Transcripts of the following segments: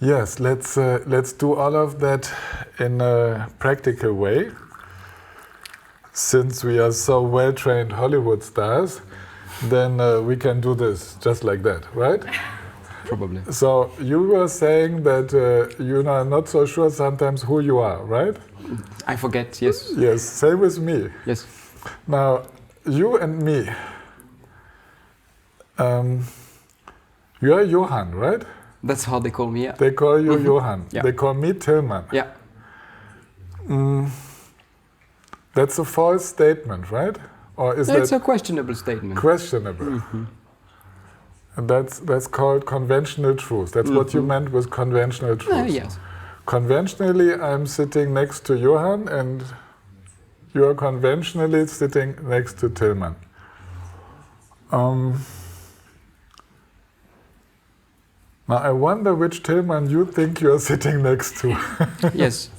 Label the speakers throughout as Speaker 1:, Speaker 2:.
Speaker 1: Yes, let's do all of that in a practical way. Since we are so well-trained Hollywood stars, then we can do this just like that, right?
Speaker 2: Probably.
Speaker 1: So you were saying that you are not so sure sometimes who you are, right?
Speaker 2: I forget, yes.
Speaker 1: Yes, same with me.
Speaker 2: Yes.
Speaker 1: Now, you and me, you are Johann, right?
Speaker 2: That's how they call me, yeah.
Speaker 1: They call you Johann.
Speaker 2: Yeah.
Speaker 1: They call me Tillmann.
Speaker 2: Yeah.
Speaker 1: That's a false statement, right? Or is
Speaker 2: It's
Speaker 1: that
Speaker 2: a questionable statement.
Speaker 1: questionable? And that's called conventional truth. That's what you meant with conventional truth.
Speaker 2: Yes.
Speaker 1: Conventionally, I'm sitting next to Johann, and you are conventionally sitting next to Tillmann. Now, I wonder which Tillmann you think you are sitting next to.
Speaker 2: Yes.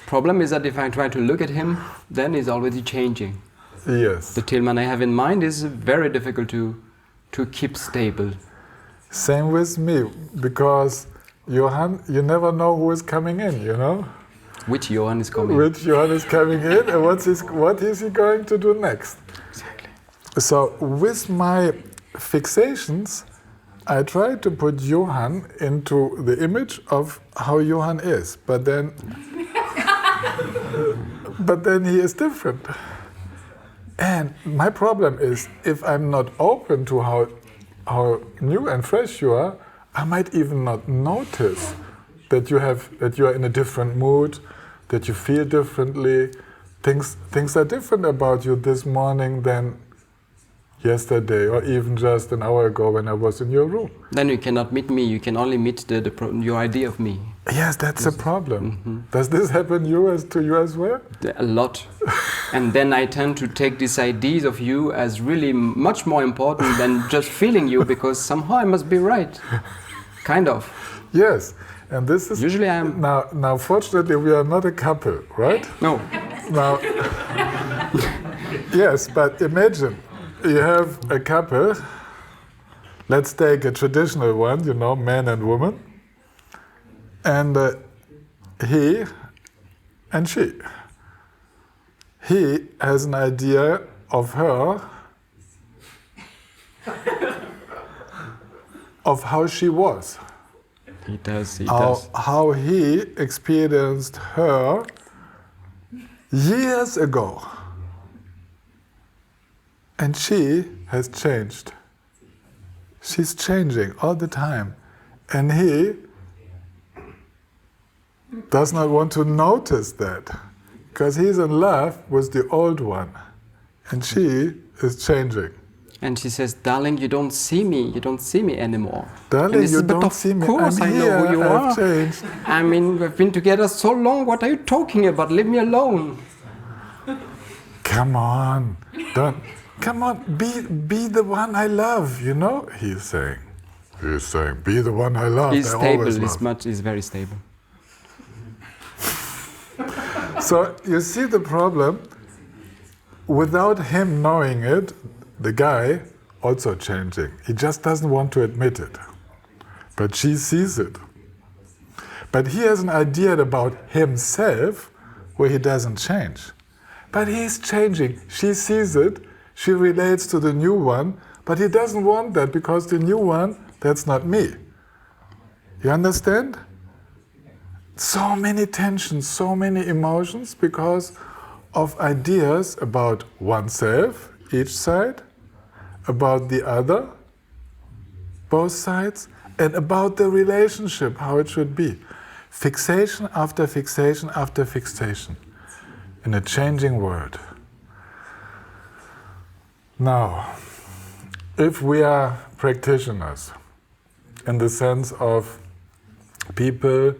Speaker 2: Problem is that if I try to look at him, then he's already changing.
Speaker 1: Yes.
Speaker 2: The Tillmann I have in mind is very difficult to keep stable.
Speaker 1: Same with me, because Johann, you never know who is coming in, you know?
Speaker 2: Which Johann is coming?
Speaker 1: Which Johann is coming in, and what is he going to do next?
Speaker 2: Exactly.
Speaker 1: So with my fixations, I try to put Johann into the image of how Johann is, but then he is different. And my problem is, if I'm not open to how new and fresh you are, I might even not notice that you are in a different mood, that you feel differently. Things are different about you this morning than yesterday, or even just an hour ago when I was in your room.
Speaker 2: Then you cannot meet me. You can only meet your idea of me.
Speaker 1: Yes, that's a problem. Does this happen to you as well?
Speaker 2: A lot. And then I tend to take these ideas of you as really much more important than just feeling you, because somehow I must be right. Kind of.
Speaker 1: Yes, and this is...
Speaker 2: Usually I am...
Speaker 1: Now, fortunately, we are not a couple, right?
Speaker 2: No.
Speaker 1: Now, yes, but imagine you have a couple. Let's take a traditional one, you know, man and woman. And he and she. He has an idea of her, of how she was.
Speaker 2: He does.
Speaker 1: How he experienced her years ago. And she has changed. She's changing all the time. And he does not want to notice that, because he's in love with the old one. And she is changing.
Speaker 2: And she says, darling, you don't see me. You don't see me anymore.
Speaker 1: Darling, you don't see me.
Speaker 2: Of course, I know who you are.
Speaker 1: I've changed.
Speaker 2: I mean, we've been together so long. What are you talking about? Leave me alone.
Speaker 1: Come on. Come on, be the one I love, you know? He's saying, be the one I love.
Speaker 2: He's stable. He's very stable.
Speaker 1: So you see the problem. Without him knowing it, the guy also changing. He just doesn't want to admit it. But she sees it. But he has an idea about himself where he doesn't change. But he's changing. She sees it. She relates to the new one. But he doesn't want that, because the new one, that's not me. You understand? So many tensions, so many emotions because of ideas about oneself, each side, about the other, both sides, and about the relationship, how it should be. Fixation after fixation after fixation in a changing world. Now, if we are practitioners, in the sense of people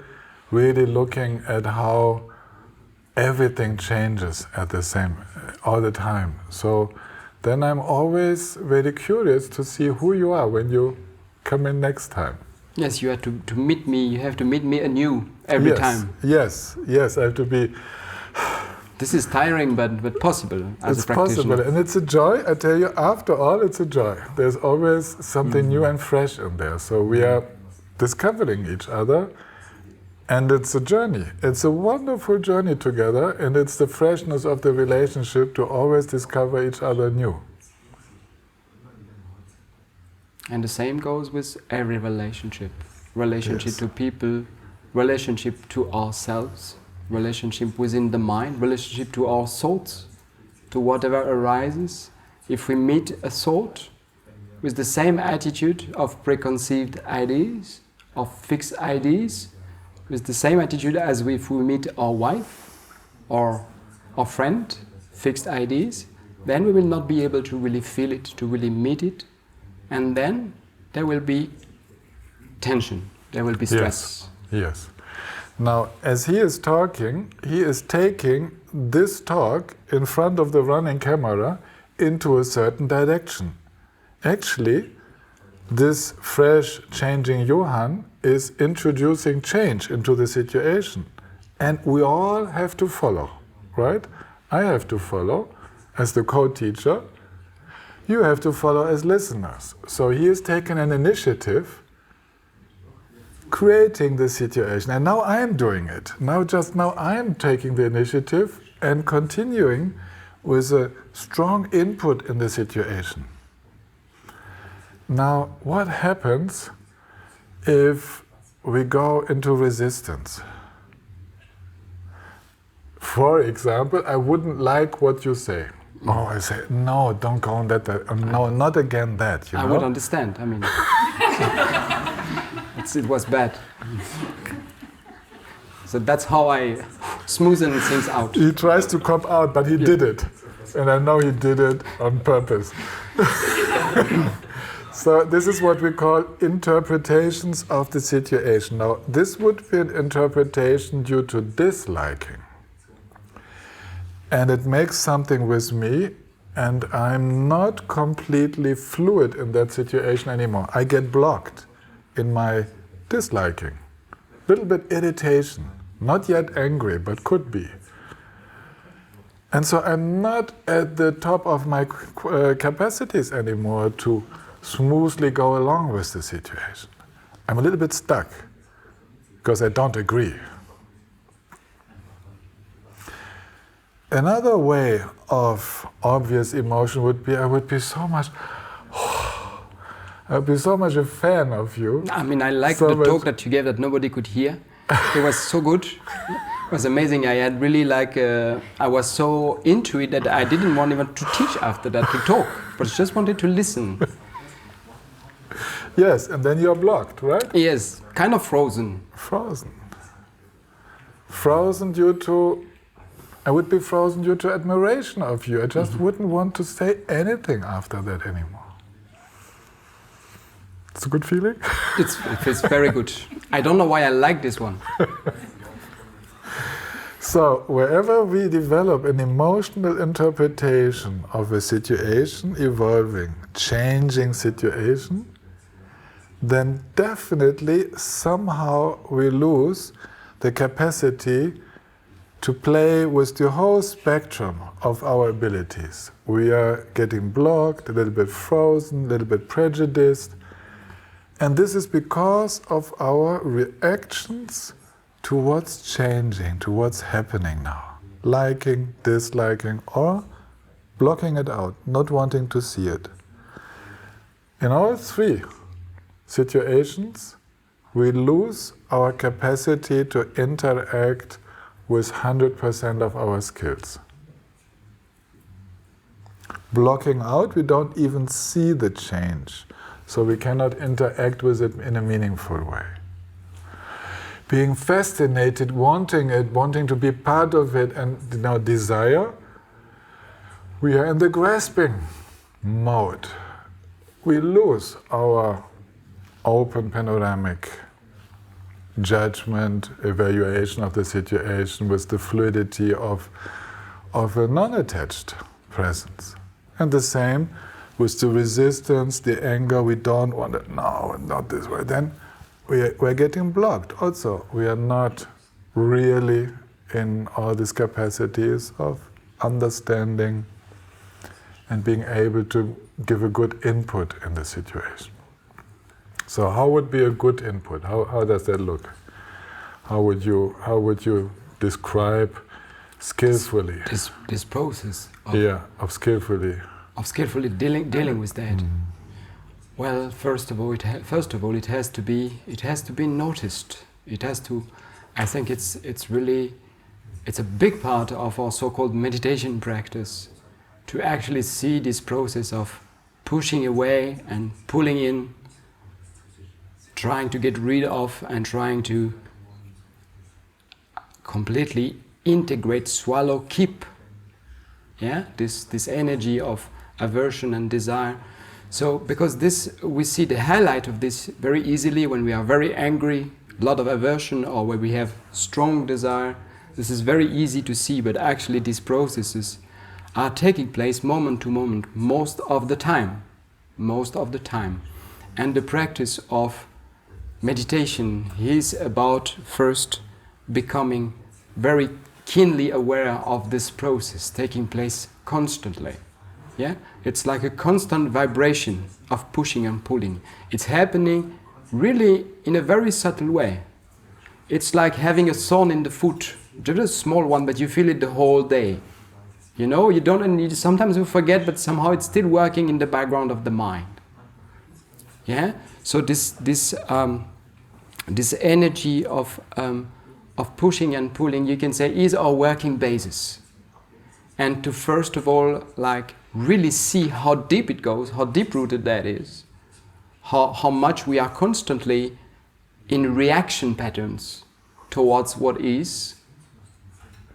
Speaker 1: really looking at how everything changes all the time. So then I'm always very curious to see who you are when you come in next time.
Speaker 2: Yes, you have to meet me. You have to meet me anew every time.
Speaker 1: Yes, I have to be...
Speaker 2: This is tiring, but possible as
Speaker 1: it's
Speaker 2: a practitioner.
Speaker 1: Possible, and it's a joy. I tell you, after all, it's a joy. There's always something new and fresh in there. So we are discovering each other, And it's a journey. It's a wonderful journey together, and it's the freshness of the relationship to always discover each other new.
Speaker 2: And the same goes with every relationship. Relationship
Speaker 1: Yes.
Speaker 2: to people, relationship to ourselves, relationship within the mind, relationship to our thoughts, to whatever arises. If we meet a thought with the same attitude of preconceived ideas, of fixed ideas, with the same attitude as if we meet our wife or our friend, fixed ideas, then we will not be able to really feel it, to really meet it, and then there will be tension, there will be stress.
Speaker 1: Yes. Now, as he is talking, he is taking this talk in front of the running camera into a certain direction. Actually, this fresh, changing Johann is introducing change into the situation. And we all have to follow, right? I have to follow as the co-teacher. You have to follow as listeners. So he has taken an initiative, creating the situation. And now I'm doing it. Now I'm taking the initiative and continuing with a strong input in the situation. Now, what happens if we go into resistance? For example, I wouldn't like what you say. Oh, I say, no, don't go on that. No, not again that. You know?
Speaker 2: I would understand. I mean, it was bad. So that's how I smoothen things out.
Speaker 1: He tries to cop out, but he did it. And I know he did it on purpose. So this is what we call interpretations of the situation. Now, this would be an interpretation due to disliking. And it makes something with me, and I'm not completely fluid in that situation anymore. I get blocked in my disliking. Little bit irritation. Not yet angry, but could be. And so I'm not at the top of my capacities anymore to smoothly go along with the situation. I'm a little bit stuck because I don't agree. Another way of obvious emotion would be I would be so much a fan of you.
Speaker 2: I mean, I liked
Speaker 1: So
Speaker 2: the
Speaker 1: much.
Speaker 2: talk that you gave that nobody could hear. It was so good. It was amazing. I had really I was so into it that I didn't want even to teach after that, to talk, but I just wanted to listen.
Speaker 1: Yes, and then you're blocked, right?
Speaker 2: Yes, kind of frozen.
Speaker 1: Frozen. Frozen due to, I would be frozen due to admiration of you. I just wouldn't want to say anything after that anymore. It's a good feeling?
Speaker 2: It feels very good. I don't know why I like this one.
Speaker 1: So, wherever we develop an emotional interpretation of a situation, evolving, changing situation, then definitely somehow we lose the capacity to play with the whole spectrum of our abilities. We are getting blocked, a little bit frozen, a little bit prejudiced, and this is because of our reactions to what's changing, to what's happening now. Liking, disliking, or blocking it out, not wanting to see it. In all three situations, we lose our capacity to interact with 100% of our skills. Blocking out, we don't even see the change, so we cannot interact with it in a meaningful way. Being fascinated, wanting to be part of it, and desire, we are in the grasping mode. We lose our open panoramic judgment, evaluation of the situation with the fluidity of a non-attached presence. And the same with the resistance, the anger, we don't want it, no, not this way. Then we're getting blocked also. We are not really in all these capacities of understanding and being able to give a good input in the situation. So how would be a good input? How does that look? How would you describe skillfully?
Speaker 2: This process
Speaker 1: Of skillfully
Speaker 2: dealing with that. Well, first of all, it has to be noticed. It has to. I think it's a big part of our so-called meditation practice to actually see this process of pushing away and pulling in, trying to get rid of and trying to completely integrate, swallow, keep. Yeah, this energy of aversion and desire. So, because we see the highlight of this very easily when we are very angry, a lot of aversion, or when we have strong desire. This is very easy to see, but actually these processes are taking place moment to moment, most of the time. And the practice of meditation is about first becoming very keenly aware of this process taking place constantly. Yeah? It's like a constant vibration of pushing and pulling. It's happening really in a very subtle way. It's like having a thorn in the foot, just a small one, but you feel it the whole day. You know, you don't need. Sometimes you forget, but somehow it's still working in the background of the mind. Yeah. So this energy of pushing and pulling, you can say, is our working basis. And to first of all, like really see how deep it goes, how deep-rooted that is, how much we are constantly in reaction patterns towards what is,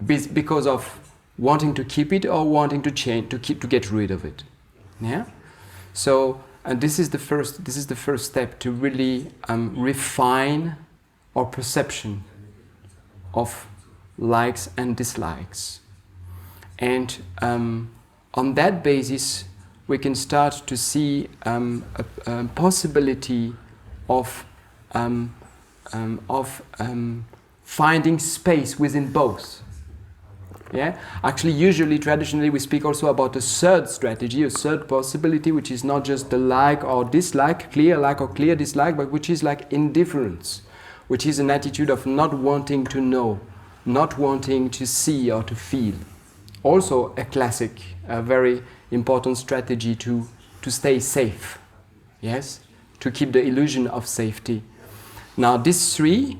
Speaker 2: because of wanting to keep it or wanting to change, to get rid of it. Yeah. So, and this is the first step to really refine our perception of likes and dislikes, and on that basis we can start to see a possibility of finding space within both. Yeah? Actually, usually, traditionally, we speak also about a third strategy, a third possibility, which is not just the like or dislike, clear like or clear dislike, but which is like indifference, which is an attitude of not wanting to know, not wanting to see or to feel. Also a classic, a very important strategy to stay safe, yes, to keep the illusion of safety. Now these three,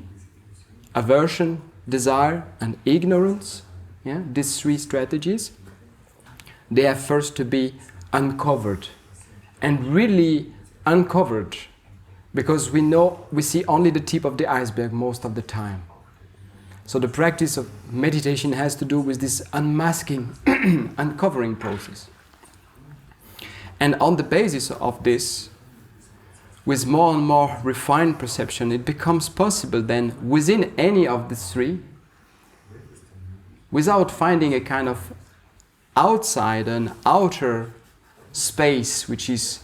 Speaker 2: aversion, desire and ignorance, yeah, these three strategies, they have first to be uncovered, and really uncovered, because we see only the tip of the iceberg most of the time. So the practice of meditation has to do with this unmasking, uncovering process. And on the basis of this, with more and more refined perception, it becomes possible then, within any of the three, without finding a kind of outside, an outer space which is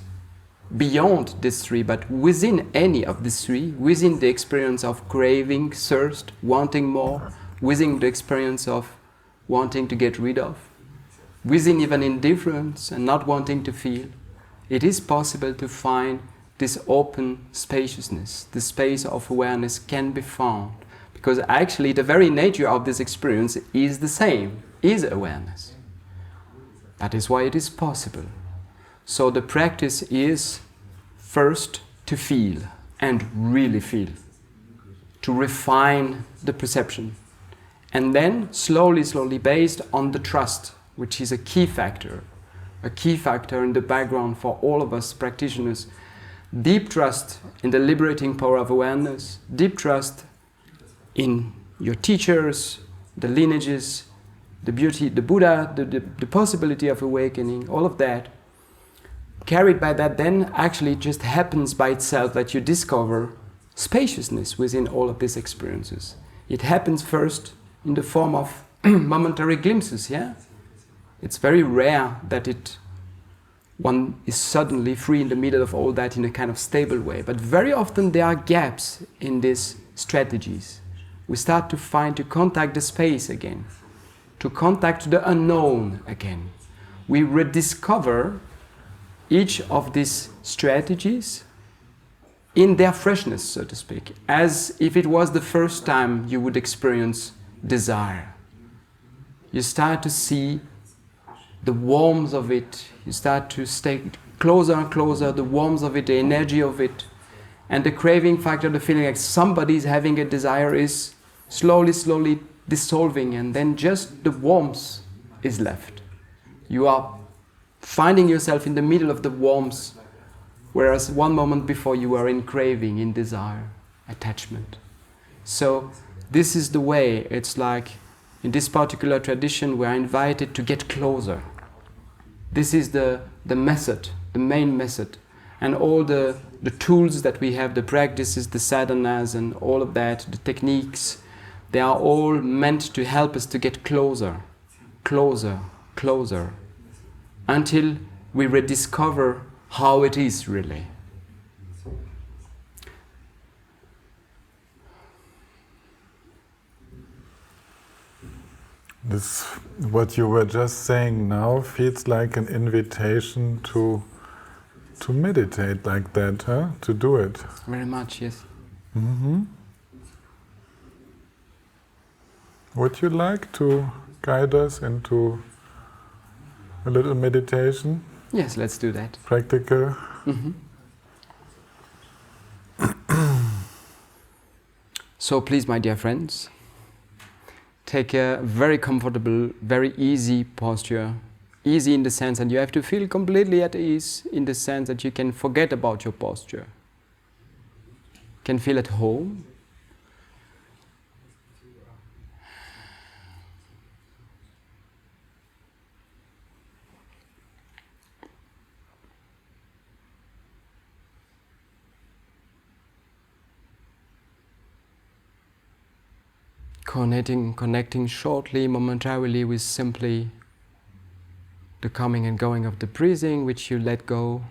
Speaker 2: beyond these three, but within any of these three, within the experience of craving, thirst, wanting more, within the experience of wanting to get rid of, within even indifference and not wanting to feel, it is possible to find this open spaciousness. The space of awareness can be found, because actually the very nature of this experience is the same, is awareness. That is why it is possible. So the practice is first to feel, and really feel, to refine the perception, and then slowly, based on the trust, which is a key factor in the background for all of us practitioners. Deep trust in the liberating power of awareness, deep trust in your teachers, the lineages, the beauty, the Buddha, the possibility of awakening, all of that. Carried by that, then actually it just happens by itself that you discover spaciousness within all of these experiences. It happens first in the form of momentary glimpses, yeah? It's very rare that one is suddenly free in the middle of all that in a kind of stable way. But very often there are gaps in these strategies. We start to contact the space again, to contact the unknown again. We rediscover each of these strategies in their freshness, so to speak, as if it was the first time you would experience desire. You start to see the warmth of it, you start to stay closer and closer, the warmth of it, the energy of it, and the craving factor, the feeling like somebody's having a desire is slowly, slowly dissolving, and then just the warmth is left. You are finding yourself in the middle of the warmth, whereas one moment before you were in craving, in desire, attachment. So this is the way. It's like in this particular tradition we are invited to get closer. This is the method, the main method. And all the tools that we have, the practices, the sadhanas and all of that, the techniques, they are all meant to help us to get closer, closer, closer, until we rediscover how it is really.
Speaker 1: This, what you were just saying now, feels like an invitation to meditate like that, huh? To do it.
Speaker 2: Very much, yes.
Speaker 1: Mm-hmm. Would you like to guide us into a little meditation?
Speaker 2: Yes, let's do that.
Speaker 1: Practical?
Speaker 2: Mm-hmm. So please, my dear friends, take a very comfortable, very easy posture. Easy in the sense that you have to feel completely at ease, in the sense that you can forget about your posture. You can feel at home. Connecting shortly, momentarily with simply the coming and going of the breathing, which you let go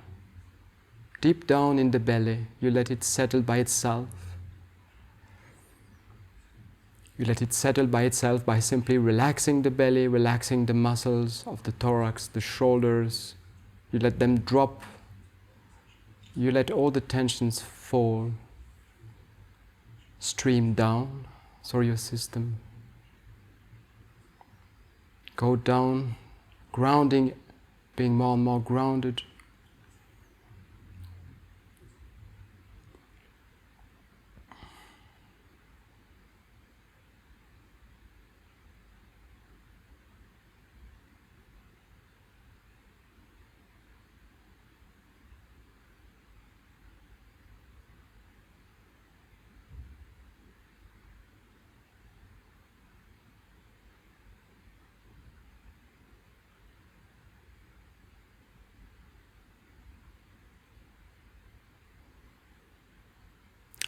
Speaker 2: deep down in the belly. You let it settle by itself. You let it settle by itself by simply relaxing the belly, relaxing the muscles of the thorax, the shoulders. You let them drop. You let all the tensions fall, stream down through your system. Go down, grounding, being more and more grounded.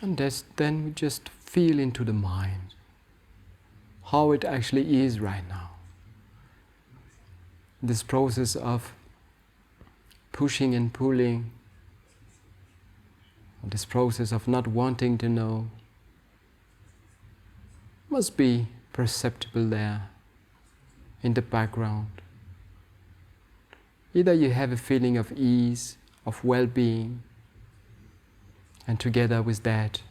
Speaker 2: And then we just feel into the mind, how it actually is right now. This process of pushing and pulling, this process of not wanting to know, must be perceptible there in the background. Either you have a feeling of ease, of well-being, and together with that,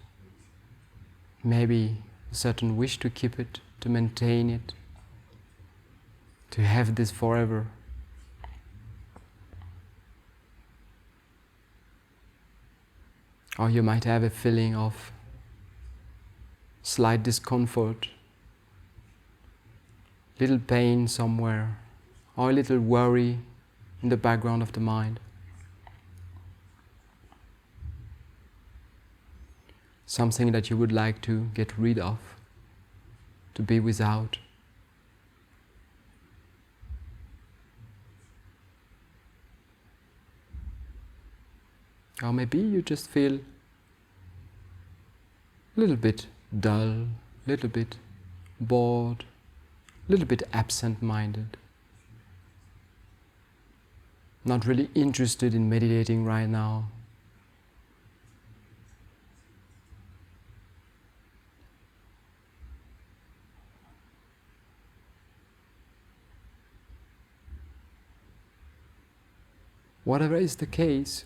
Speaker 2: maybe a certain wish to keep it, to maintain it, to have this forever. Or you might have a feeling of slight discomfort, little pain somewhere, or a little worry in the background of the mind. Something that you would like to get rid of, to be without. Or maybe you just feel a little bit dull, a little bit bored, a little bit absent-minded. Not really interested in meditating right now. Whatever is the case,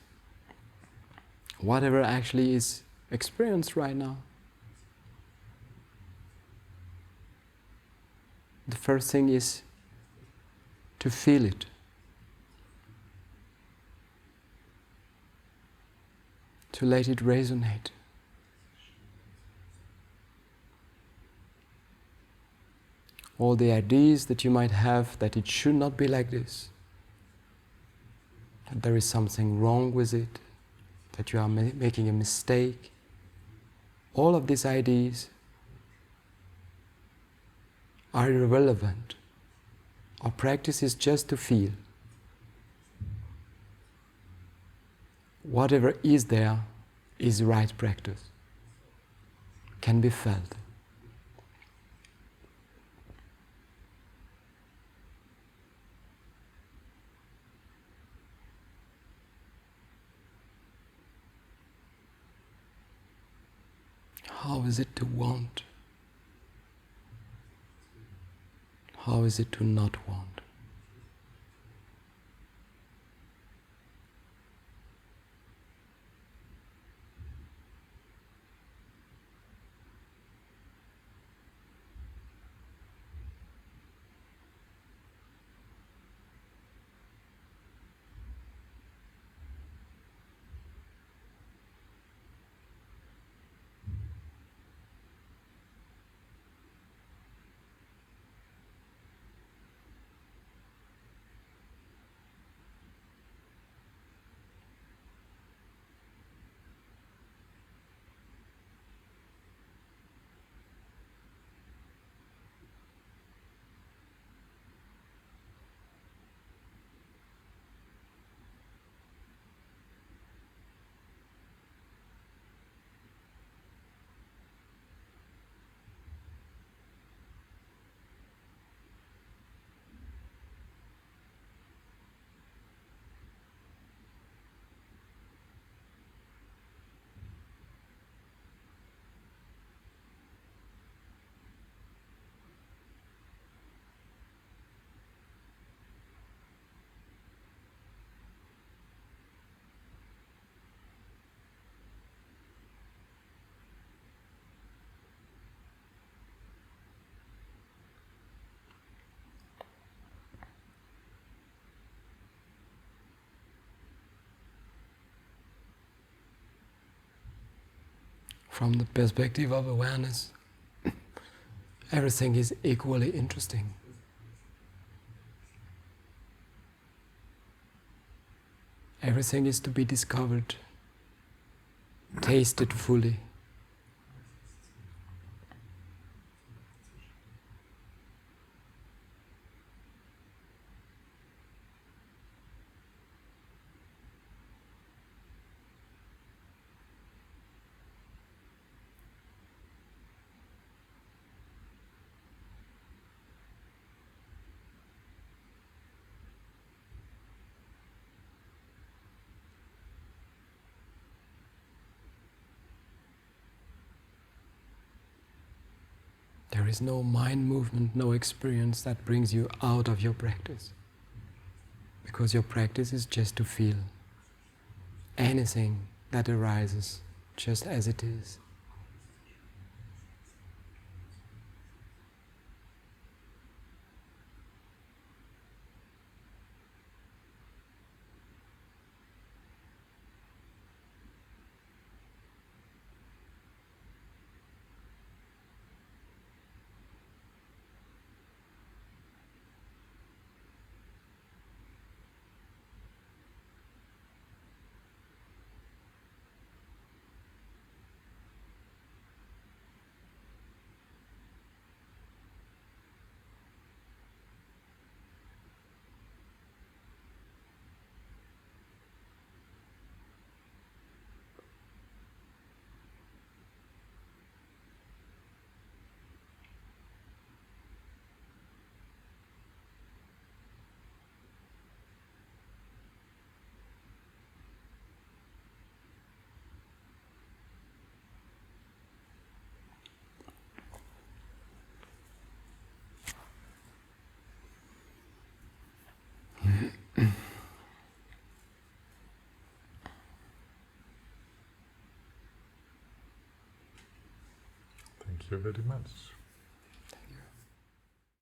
Speaker 2: whatever actually is experienced right now. The first thing is to feel it. To let it resonate. All the ideas that you might have that it should not be like this, that there is something wrong with it, that you are making a mistake, all of these ideas are irrelevant. Our practice is just to feel. Whatever is there is right practice, can be felt. How is it to want? How is it to not want? From the perspective of awareness, everything is equally interesting. Everything is to be discovered, tasted fully. There is no mind movement, no experience that brings you out of your practice. Because your practice is just to feel anything that arises just as it is.
Speaker 1: Thank you very much.